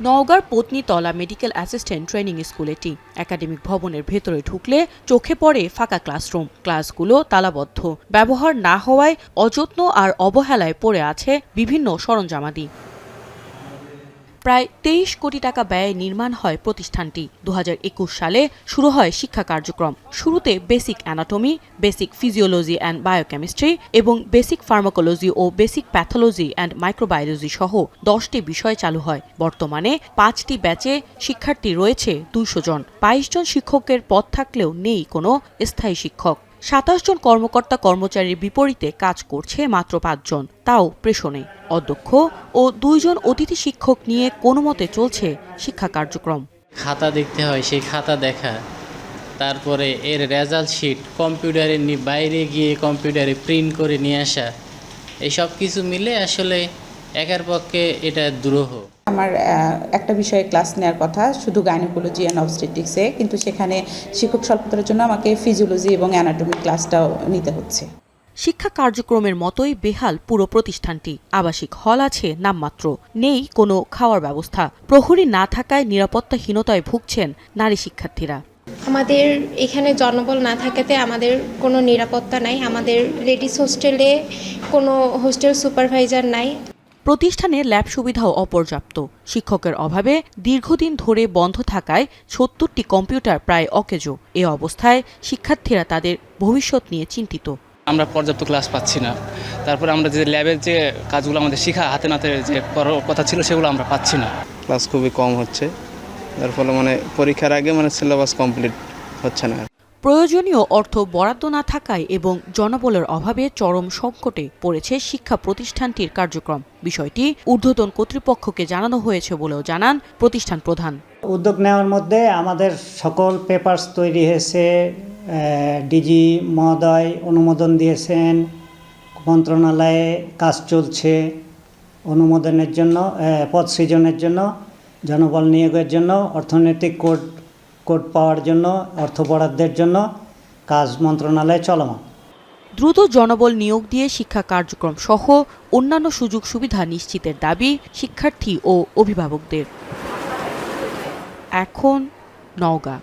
নওগাঁর Patnitala medical assistant training school এটি। Academic ভবনের ভেতরে ঢুকলে চোখে পড়ে ফাঁকা ক্লাসরুম, ক্লাসগুলো তালাবদ্ধ, ব্যবহার না হওয়ায় অযত্ন আর অবহেলায় পড়ে আছে বিভিন্ন সরঞ্জামাদি। প্রায় ২৩ কোটি টাকা ব্যয়ে নির্মাণ হয় প্রতিষ্ঠানটি। ২০২১ সালে শুরু হয় শিক্ষা কার্যক্রম। শুরুতে basic anatomy, basic physiology and biochemistry এবং বেসিক ফার্মাকোলজি ও বেসিক প্যাথোলজি অ্যান্ড মাইক্রোবায়োলজি সহ ১০টি বিষয় চালু হয়। বর্তমানে ৫টি ব্যাচে শিক্ষার্থী রয়েছে ২০০ জন। ২২ জন শিক্ষকের পদ থাকলেও নেই কোনো স্থায়ী শিক্ষক। ২৭ জন কর্মকর্তা কর্মচারীর বিপরীতে কাজ করছে মাত্র ৫ জন, তাও প্রেষণে। অধ্যক্ষ ও ২ জন অতিথি শিক্ষক নিয়ে কোনোমতে চলছে শিক্ষা কার্যক্রম। খাতা দেখতে হয়, সেই খাতা দেখা, তারপরে এর রেজাল্ট শিট কম্পিউটারে বাইরে গিয়ে কম্পিউটারে প্রিন্ট করে নিয়ে আসা, এই সব কিছু মিলে আসলে একার পক্ষে এটা দুরূহ। আমার একটা বিষয়ে ক্লাস নেওয়ার কথা, শুধু গাইনোকোলজি অ্যান্ড অবস্টেট্রিক্সে, কিন্তু সেখানে শিক্ষক স্বল্পতার জন্য আমাকে ফিজিওলজি এবং অ্যানাটমি ক্লাসটাও নিতে হচ্ছে। শিক্ষা কার্যক্রমের মতোই বেহাল পুরো প্রতিষ্ঠানটি। আবাসিক হল আছে নামমাত্র, নেই কোনো খাওয়ার ব্যবস্থা। প্রহরী না থাকায় নিরাপত্তাহীনতায় ভুগছেন নারী শিক্ষার্থীরা। আমাদের এখানে জনবল না থাকাতে আমাদের কোনো নিরাপত্তা নাই। আমাদের লেডিস হোস্টেলে কোনো হোস্টেল সুপারভাইজার নাই। প্রতিষ্ঠানে ল্যাব সুবিধাও অপর্যাপ্ত। শিক্ষকের অভাবে দীর্ঘদিন ধরে বন্ধ থাকায় ৭০টি কম্পিউটার প্রায় অকেজো। এ অবস্থায় শিক্ষার্থীরা তাদের ভবিষ্যৎ নিয়ে চিন্তিত। আমরা পর্যাপ্ত ক্লাস পাচ্ছি না, তারপরে আমরা যে ল্যাবের যে কাজগুলো আমাদের শেখা হাতে নাতে যে করার কথা ছিল সেগুলো আমরা পাচ্ছি না। ক্লাস খুবই কম হচ্ছে, যার ফলে পরীক্ষার আগে সিলেবাস কমপ্লিট হচ্ছে না। প্রয়োজনীয় অর্থ বরাদ্দ না থাকায় এবং জনবলের অভাবে চরম সংকটে পড়েছে শিক্ষা প্রতিষ্ঠানটির কার্যক্রম। বিষয়টি ঊর্ধ্বতন কর্তৃপক্ষকে জানানো হয়েছে বলেও জানান প্রতিষ্ঠান প্রধান। উদ্যোগ নেওয়ার মধ্যে আমাদের সকল পেপারস তৈরি হয়েছে, ডিজি মহোদয় অনুমোদন দিয়েছেন, মন্ত্রণালয়ে কাজ চলছে অনুমোদনের জন্য, পদ সৃজনের জন্য, জনবল নিয়োগের জন্য, অর্থনৈতিক কোড পাওয়ার জন্য, অর্থ বরাদ্দের জন্য কাজ মন্ত্রণালয়ে চলমান। দ্রুত জনবল নিয়োগ দিয়ে শিক্ষা কার্যক্রম সহ অন্যান্য সুযোগ সুবিধা নিশ্চিতের দাবি শিক্ষার্থী ও অভিভাবকদের। এখন নওগাঁ।